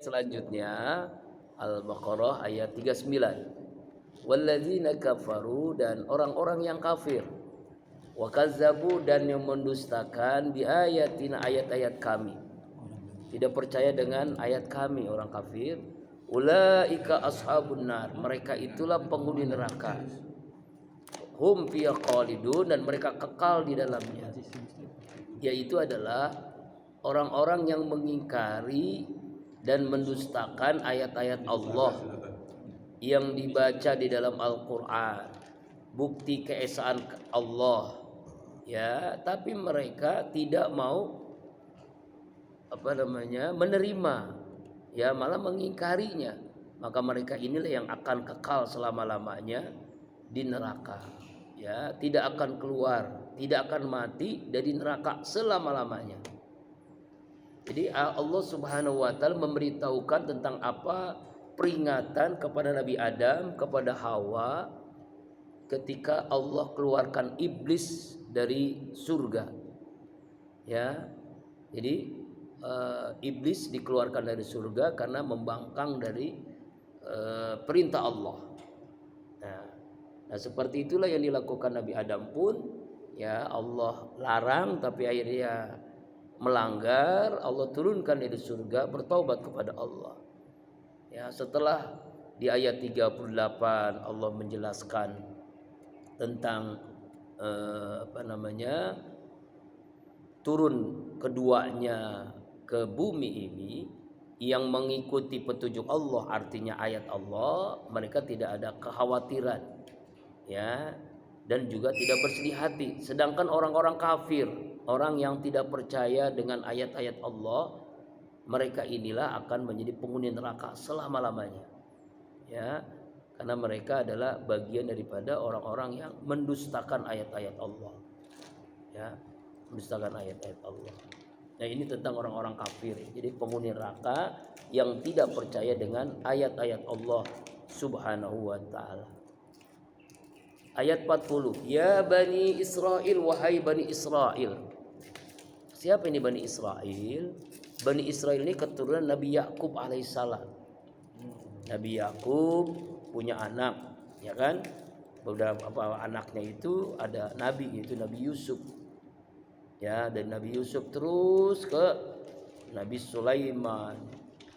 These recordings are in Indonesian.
Selanjutnya Al-Baqarah ayat 39. Walladzina kafaru, dan orang-orang yang kafir, wa kazzabu, dan yang mendustakan bi ayatina, ayat-ayat kami, tidak percaya dengan ayat kami, orang kafir. Ulaika ashabun nar, mereka itulah penghuni neraka. Hum fiha khalidun, dan mereka kekal di dalamnya. Yaitu adalah orang-orang yang mengingkari dan mendustakan ayat-ayat Allah yang dibaca di dalam Al-Quran, bukti keesaan Allah, ya, tapi mereka tidak mau menerima, ya, malah mengingkarinya. Maka mereka inilah yang akan kekal selama-lamanya di neraka, ya, tidak akan keluar, tidak akan mati dari neraka selama-lamanya. Jadi Allah Subhanahu wa taala memberitahukan tentang apa peringatan kepada Nabi Adam, kepada Hawa, ketika Allah keluarkan iblis dari surga. Ya. Jadi iblis dikeluarkan dari surga karena membangkang dari perintah Allah. Nah, seperti itulah yang dilakukan Nabi Adam pun, ya, Allah larang tapi akhirnya melanggar. Allah turunkan dari surga, bertaubat kepada Allah. Ya, setelah di ayat 38 Allah menjelaskan tentang turun keduanya ke bumi ini yang mengikuti petunjuk Allah, artinya ayat Allah, mereka tidak ada kekhawatiran, ya, dan juga tidak bersedih hati. Sedangkan orang-orang kafir, orang yang tidak percaya dengan ayat-ayat Allah, mereka inilah akan menjadi penghuni neraka selama-lamanya, ya, karena mereka adalah bagian daripada orang-orang yang mendustakan ayat-ayat Allah, ya, mendustakan ayat-ayat Allah. Nah, ini tentang orang-orang kafir, jadi penghuni neraka yang tidak percaya dengan ayat-ayat Allah Subhanahu wa taala. Ayat 40. Ya Bani Israel, wahai Bani Israel. Siapa ini Bani Israel? Bani Israel ini keturunan Nabi Yakub alaihissalam. Nabi Yakub punya anak, ya kan? Beberapa anaknya itu ada nabi, yaitu Nabi Yusuf. Ya, dan Nabi Yusuf terus ke Nabi Sulaiman,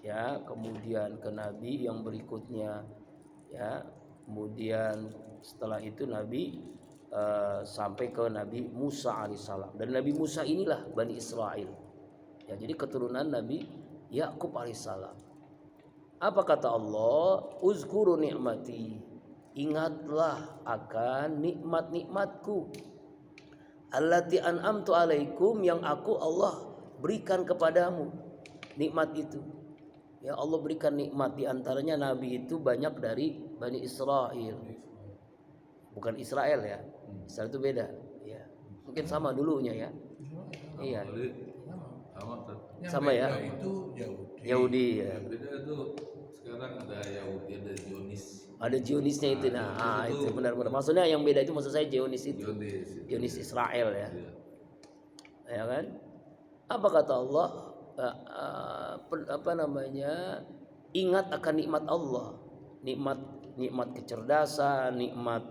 ya, kemudian ke nabi yang berikutnya, ya, kemudian setelah itu Nabi sampai ke Nabi Musa alaihissalam. Dan Nabi Musa inilah Bani Israel, ya, jadi keturunan Nabi Yakub alaihissalam. Apa kata Allah? Uzkuru ni'mati, ingatlah akan nikmat-nikmatku, allati an'amtu alaikum, yang aku Allah berikan kepadamu. Nikmat itu, ya, Allah berikan nikmat, diantaranya Nabi itu banyak dari Bani Israel, bukan Israel, ya. Israel itu beda, ya. Mungkin sama dulunya, ya. Iya. Sama, ya. Itu Yahudi, ya. Beda itu sekarang ada Yahudi, ada Zionis. Ada Zionisnya itu, itu benar-benar. Maksudnya yang beda itu, maksud saya Zionis itu. Zionis Israel, ya. Ya kan? Apa kata Allah? Ingat akan nikmat Allah, nikmat kecerdasan, nikmat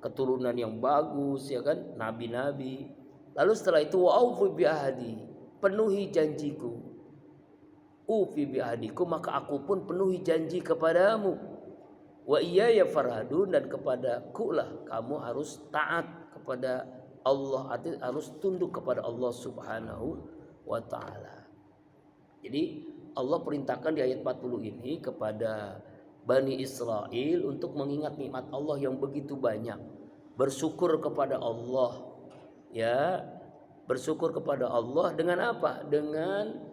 keturunan yang bagus, ya kan, nabi-nabi. Lalu setelah itu wa'ufu bi'ahdi, penuhi janjiku. Ufi bi'ahdiku, maka aku pun penuhi janji kepadamu. Wa iyaya farhadun, dan kepadaku lah kamu harus taat kepada Allah, artinya harus tunduk kepada Allah Subhanahu wa taala. Jadi Allah perintahkan di ayat 40 ini kepada Bani Israel untuk mengingat nikmat Allah yang begitu banyak, bersyukur kepada Allah, ya, bersyukur kepada Allah dengan apa? Dengan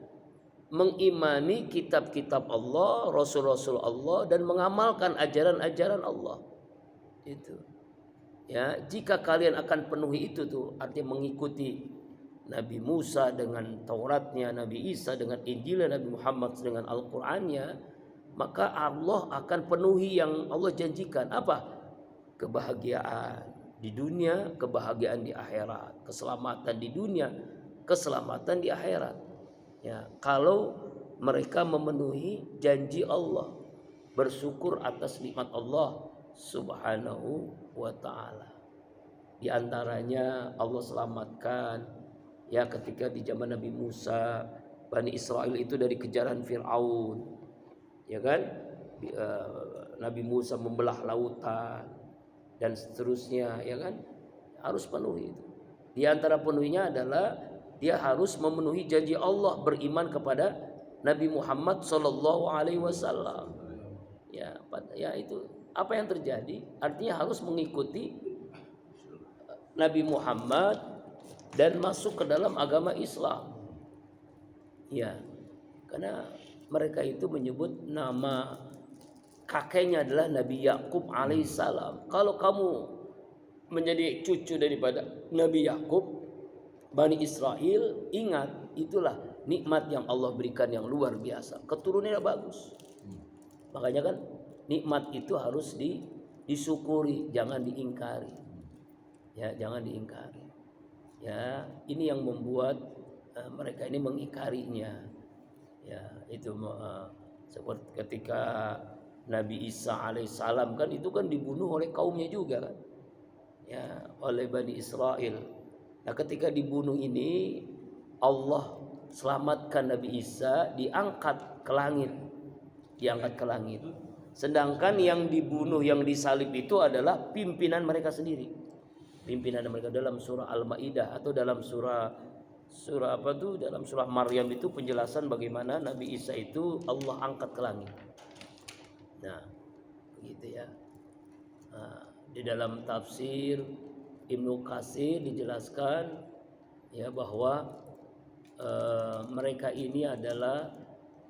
mengimani kitab-kitab Allah, rasul-rasul Allah, dan mengamalkan ajaran-ajaran Allah. Itu, ya, jika kalian akan penuhi itu tuh, artinya mengikuti Nabi Musa dengan Tauratnya, Nabi Isa dengan Injilnya, Nabi Muhammad dengan Al-Qur'annya, maka Allah akan penuhi yang Allah janjikan. Apa? Kebahagiaan di dunia, kebahagiaan di akhirat, keselamatan di dunia, keselamatan di akhirat. Ya, kalau mereka memenuhi janji Allah, bersyukur atas nikmat Allah Subhanahu wa taala. Di antaranya Allah selamatkan ya ketika di zaman Nabi Musa, Bani Israel itu dari kejaran Fir'aun. Ya kan? Nabi Musa membelah lautan dan seterusnya, ya kan? Harus penuhi itu. Di antara penuhinya adalah dia harus memenuhi janji Allah, beriman kepada Nabi Muhammad sallallahu alaihi wasallam. Ya itu apa yang terjadi? Artinya harus mengikuti Nabi Muhammad dan masuk ke dalam agama Islam. Ya, karena mereka itu menyebut nama kakeknya adalah Nabi Yakub alaihissalam. Kalau kamu menjadi cucu daripada Nabi Yakub, Bani Israel, ingat itulah nikmat yang Allah berikan yang luar biasa. Keturunannya bagus. Makanya kan nikmat itu harus disyukuri, jangan diingkari. Ya, jangan diingkari. Ya, ini yang membuat mereka ini mengingkarinya. Ya, itu seperti ketika Nabi Isa alaihissalam kan itu kan dibunuh oleh kaumnya juga kan. Ya, oleh Bani Israel. Nah, ketika dibunuh ini Allah selamatkan Nabi Isa, diangkat ke langit. Diangkat ke langit. Sedangkan yang dibunuh, yang disalib itu adalah pimpinan mereka sendiri. Pimpinan mereka dalam surah Al-Maidah atau dalam surah apa tuh, dalam surah Maryam itu penjelasan bagaimana Nabi Isa itu Allah angkat ke langit. Nah, begitu ya. Nah, di dalam tafsir Ibnu Katsir dijelaskan ya bahwa mereka ini adalah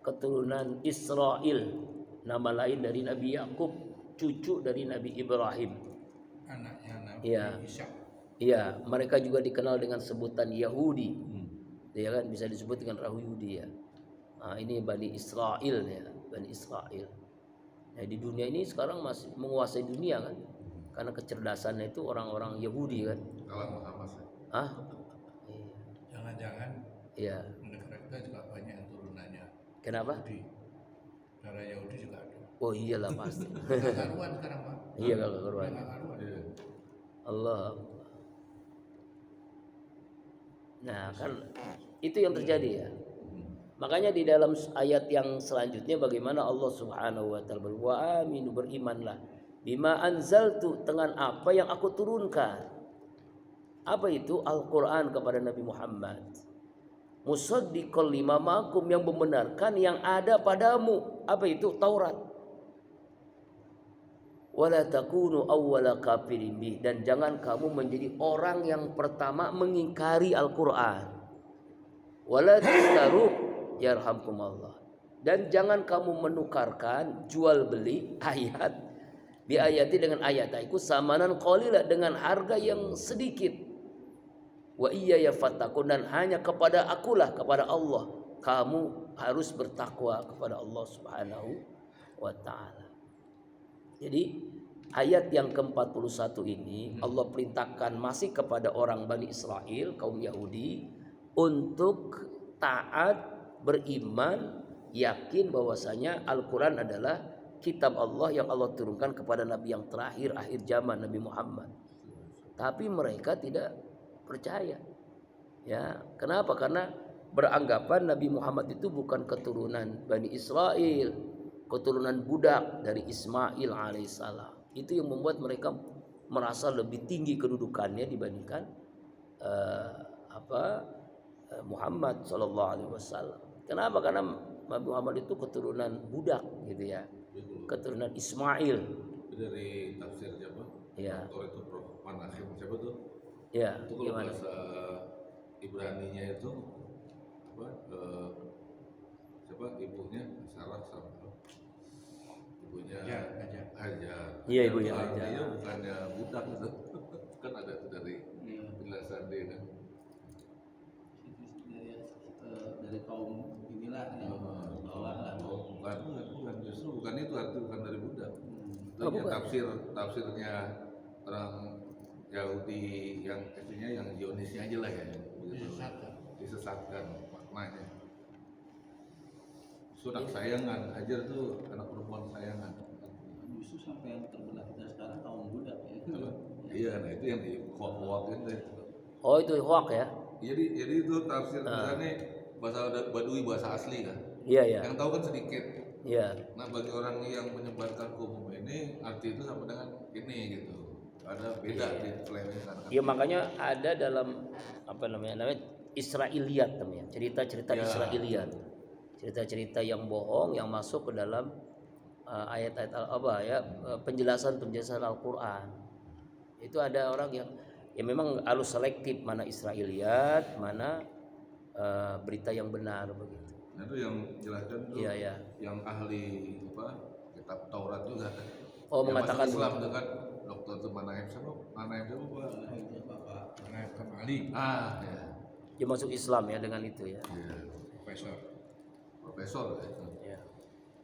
keturunan Israel, nama lain dari Nabi Yakub, cucu dari Nabi Ibrahim. Anaknya Nabi Ishak. Iya, mereka juga dikenal dengan sebutan Yahudi. Ya kan, bisa disebut dengan Yahudi ya. Nah, ini Bani Israel ya, Bani Israel. Nah, di dunia ini sekarang masih menguasai dunia kan. Karena kecerdasannya itu orang-orang Yahudi kan. Kalau Hamas ya. Ah? Jangan-jangan Iya. negara kita juga banyak yang turunannya Kenapa? Yahudi. Negara Yahudi juga ada. Oh iyalah pasti. Nggak karuan sekarang Pak. Iya kalau keruan. Nggak karuan. Allah. Nah kan itu yang terjadi ya. Makanya di dalam ayat yang selanjutnya bagaimana Allah Subhanahu wa taala wa aminu, berimanlah bima anzaltu, dengan apa yang aku turunkan. Apa itu? Al-Qur'an kepada Nabi Muhammad. Musaddiqal lima ma'akum, yang membenarkan yang ada padamu. Apa itu? Taurat. Wala takunu awwala kafirin bih, dan jangan kamu menjadi orang yang pertama mengingkari Al-Qur'an. Wala tastaru yarhamkumullah, dan jangan kamu menukarkan jual beli ayat biayati dengan ayat itu samanan qalila, dengan harga yang sedikit. Wa iyya fattaqun, dan hanya kepada akulah, kepada Allah kamu harus bertakwa kepada Allah Subhanahu wa taala. Jadi ayat yang ke-41 ini Allah perintahkan masih kepada orang Bani Israel, kaum Yahudi, untuk taat, beriman, yakin bahwasanya Al-Quran adalah kitab Allah yang Allah turunkan kepada Nabi yang terakhir akhir zaman, Nabi Muhammad. Tapi mereka tidak percaya. Ya, kenapa? Karena beranggapan Nabi Muhammad itu bukan keturunan Bani Israel, keturunan budak dari Ismail alaihissalam. Itu yang membuat mereka merasa lebih tinggi kedudukannya dibandingkan Muhammad sallallahu alaihi wasallam. Kenapa? Karena Nabi Muhammad itu keturunan budak gitu ya. Keturunan Ismail. Dari tafsir siapa? Ya. Doktor itu Prof. Manahim siapa tuh? Ya, Itu kalau gimana? bahasa Ibraninya itu apa? Siapa ibunya? Sarah sama ibunya Hajar. Iya, ibunya Itu Hajar. artinya bukannya budak itu. Kan ada tuh dari penjelasan dia kan. Dari kaum inilah yang bawah lah. Bukan, justru bukan itu, arti bukan dari budak. Oh, bukan. Tafsirnya orang Yahudi yang artinya yang Zionisnya aja lah ya. Disesatkan maknanya. Itu anak sayangan, Hajar tuh anak perempuan sayangan. Justru sampai yang terbelah kita sekarang kaum budak ya. Iya, nah itu yang di hoak itu. Oh itu hoak ya? Jadi itu tafsir misalnya bahasa Badui, bahasa asli kan. Iya ya. Yang tahu kan sedikit. Iya. Nah bagi orang yang menyebarkan umum ini arti itu sama dengan ini gitu. Ada beda di selewengkan. Ya makanya ada dalam apa namanya Israiliyat namanya, cerita-cerita Ya. Israiliyat, cerita-cerita yang bohong yang masuk ke dalam ayat-ayat penjelasan-penjelasan Al-Quran. Itu ada orang yang memang harus selektif mana Israiliyat, mana berita yang benar begitu. Nah itu yang jelaskan tuh Iya. yang ahli kitab Taurat juga kan. Oh, Yang mengatakan masuk Islam dengan dokter itu Manahem siapa Pak? Karena kembali Ya. Dia masuk Islam ya dengan itu ya. Iya. Profesor ya. Ya.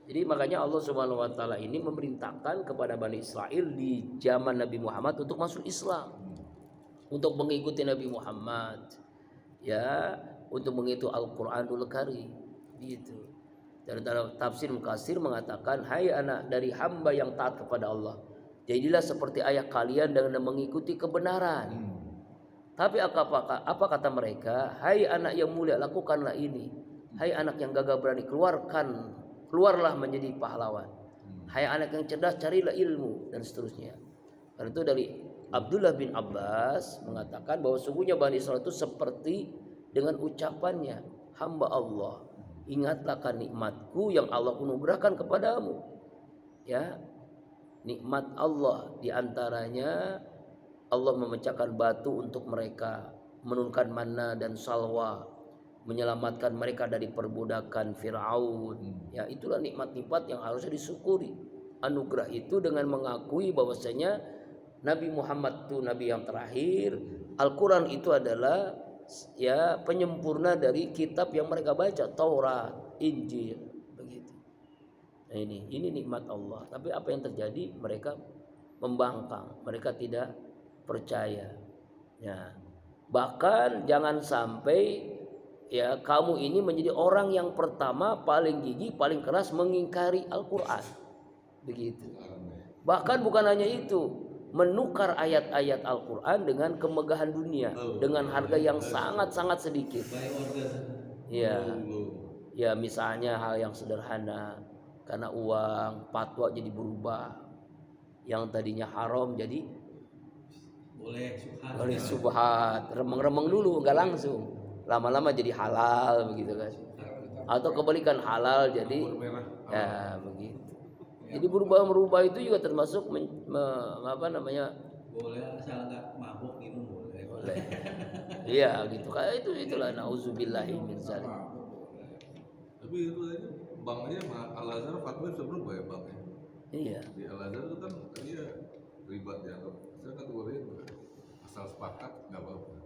Jadi makanya Allah Subhanahu wa taala ini memerintahkan kepada Bani Israel di zaman Nabi Muhammad untuk masuk Islam. Untuk mengikuti Nabi Muhammad. Ya, untuk mengikuti Al-Qur'anul Karim gitu. Dan dalam tafsir Mukatsir mengatakan, "Hai anak dari hamba yang taat kepada Allah, jadilah seperti ayah kalian dengan mengikuti kebenaran." Tapi apa kata mereka? "Hai anak yang mulia, lakukanlah ini. Hai anak yang gagah berani, keluarlah menjadi pahlawan. Hai anak yang cerdas, carilah ilmu," dan seterusnya. Karena itu dari Abdullah bin Abbas mengatakan bahwa sungguhnya Bani Israil itu seperti dengan ucapannya, "Hamba Allah, ingatlah kan nikmatku yang Allah anugerahkan kepadamu." Ya, nikmat Allah diantaranya Allah memecahkan batu untuk mereka, menurunkan manna dan salwa, menyelamatkan mereka dari perbudakan Firaun. Ya, itulah nikmat-nikmat yang harusnya disyukuri. Anugerah itu dengan mengakui bahwasanya Nabi Muhammad itu nabi yang terakhir. Al-Quran itu adalah ya penyempurna dari kitab yang mereka baca, Taurat, Injil, begitu. Nah ini nikmat Allah. Tapi apa yang terjadi? Mereka membangkang, mereka tidak percaya. Ya. Bahkan jangan sampai ya kamu ini menjadi orang yang pertama paling gigih, paling keras mengingkari Al-Quran. Begitu. Bahkan bukan hanya itu, menukar ayat-ayat Al-Quran dengan kemegahan dunia dengan harga yang sangat-sangat sedikit. Ya, ya misalnya hal yang sederhana, karena uang fatwa jadi berubah, yang tadinya haram jadi boleh subhat, remeng-remeng dulu nggak langsung, lama-lama jadi halal begitu kan, atau kebalikan halal jadi ya begitu. Jadi berubah itu juga termasuk boleh asal nggak mabuk minum boleh. Iya gitu kayak itulah nauzubillahi min dzalik. Tapi itu aja banknya Al-Azhar fatwa bisa berubah ya banknya. Iya. Di Al-Azhar itu kan dia riba dianggap. Saya kategori asal sepakat nggak apa-apa.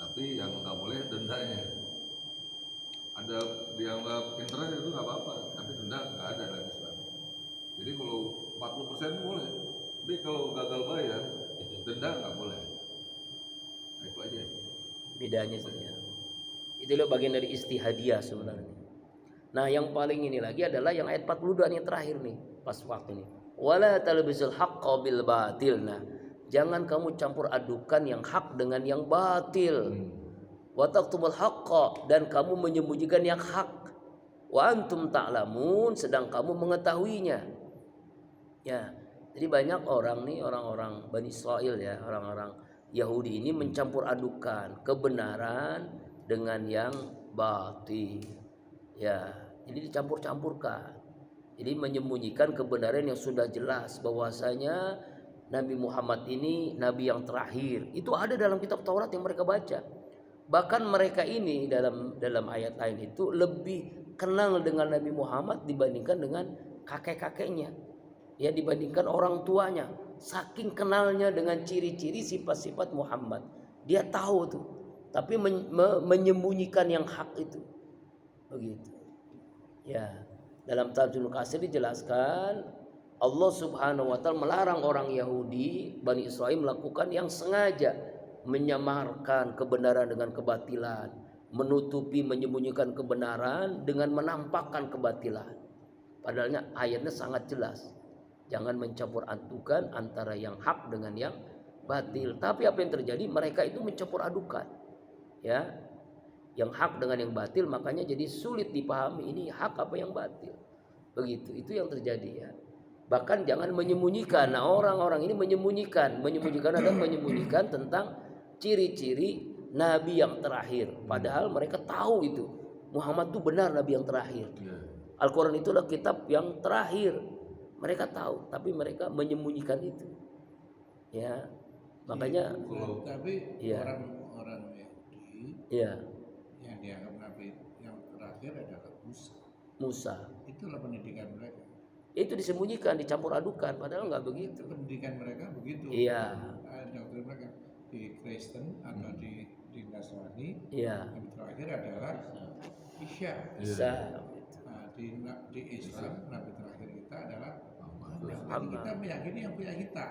Tapi yang nggak boleh dendanya. Ada dianggap interest itu nggak apa-apa, tapi denda nggak ada dalam Islam. Jadi kalau 40% boleh, tapi kalau gagal bayar itu denda nggak boleh. Nah, itu aja. Bedanya saja. Itulah bagian dari istihadiyah sebenarnya. Nah, yang paling ini lagi adalah yang ayat 42 yang terakhir nih, pas waktu ini. Wala talbisul haqqo bil batil. Nah, jangan kamu campur adukan yang hak dengan yang batil. Wa taqtumul haqqo, dan kamu menyembunyikan yang hak. Wa antum ta'lamun, sedang kamu mengetahuinya. Ya, jadi banyak orang nih, orang-orang Bani Israil ya, orang-orang Yahudi ini mencampur adukan kebenaran dengan yang batil. Ya, jadi dicampur-campurkan. Jadi menyembunyikan kebenaran yang sudah jelas bahwasanya Nabi Muhammad ini nabi yang terakhir. Itu ada dalam kitab Taurat yang mereka baca. Bahkan mereka ini dalam ayat-ayat itu lebih kenal dengan Nabi Muhammad dibandingkan dengan kakek-kakeknya. Ya, dibandingkan orang tuanya. Saking kenalnya dengan ciri-ciri sifat-sifat Muhammad. Dia tahu tuh. Tapi menyembunyikan yang hak itu. Begitu. Ya, dalam tafsir Mukatsir dijelaskan Allah Subhanahu wa taala melarang orang Yahudi Bani Israil melakukan yang sengaja menyamarkan kebenaran dengan kebatilan, menutupi, menyembunyikan kebenaran dengan menampakkan kebatilan. Padahalnya ayatnya sangat jelas. Jangan mencampur adukan antara yang hak dengan yang batil. Tapi apa yang terjadi? Mereka itu mencampur adukan. Ya. Yang hak dengan yang batil, makanya jadi sulit dipahami ini hak apa yang batil. Begitu. Itu yang terjadi ya. Bahkan jangan menyembunyikan. Nah, orang-orang ini menyembunyikan adalah menyembunyikan tentang ciri-ciri nabi yang terakhir. Padahal mereka tahu itu. Muhammad itu benar nabi yang terakhir. Iya. Al-Quran itulah kitab yang terakhir. Mereka tahu, tapi mereka menyembunyikan itu. Ya. Makanya Tapi Iya. orang-orang Yahudi ya, yang dianggap nabi yang terakhir adalah Musa Itulah pendidikan mereka. itu disembunyikan, dicampur adukan, padahal nggak begitu. Pendidikan mereka begitu. Iya. Doktrin mereka di Kristen atau di Nasrani Iya. yang terakhir adalah Isya. Bisa. Nah, di Islam nabi terakhir kita adalah Muhammad. Muhammad. Kita meyakini yang punya kita.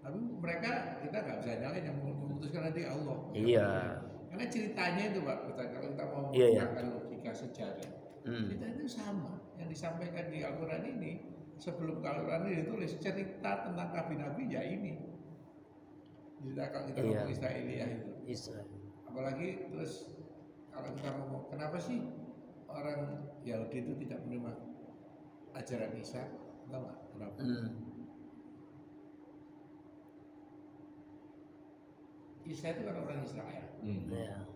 Tapi mereka kita nggak bisa nyalain yang memutuskan nanti Allah. Iya. Karena ceritanya itu Pak, kalau kita mau Iya, iya. menggunakan logika sejarah, Hmm. cerita itu sama yang disampaikan di Al-Quran ini. Sebelum Al-Quran ini ditulis cerita tentang nabi-nabi ya ini. Cerita kalau kita Iya. ngomong Israiliyah itu. Israel. Apalagi terus kalau kita ngomong kenapa sih orang Yahudi itu tidak menerima ajaran Isa? Tahu nggak kenapa? Isa itu kan orang Israel. Ya.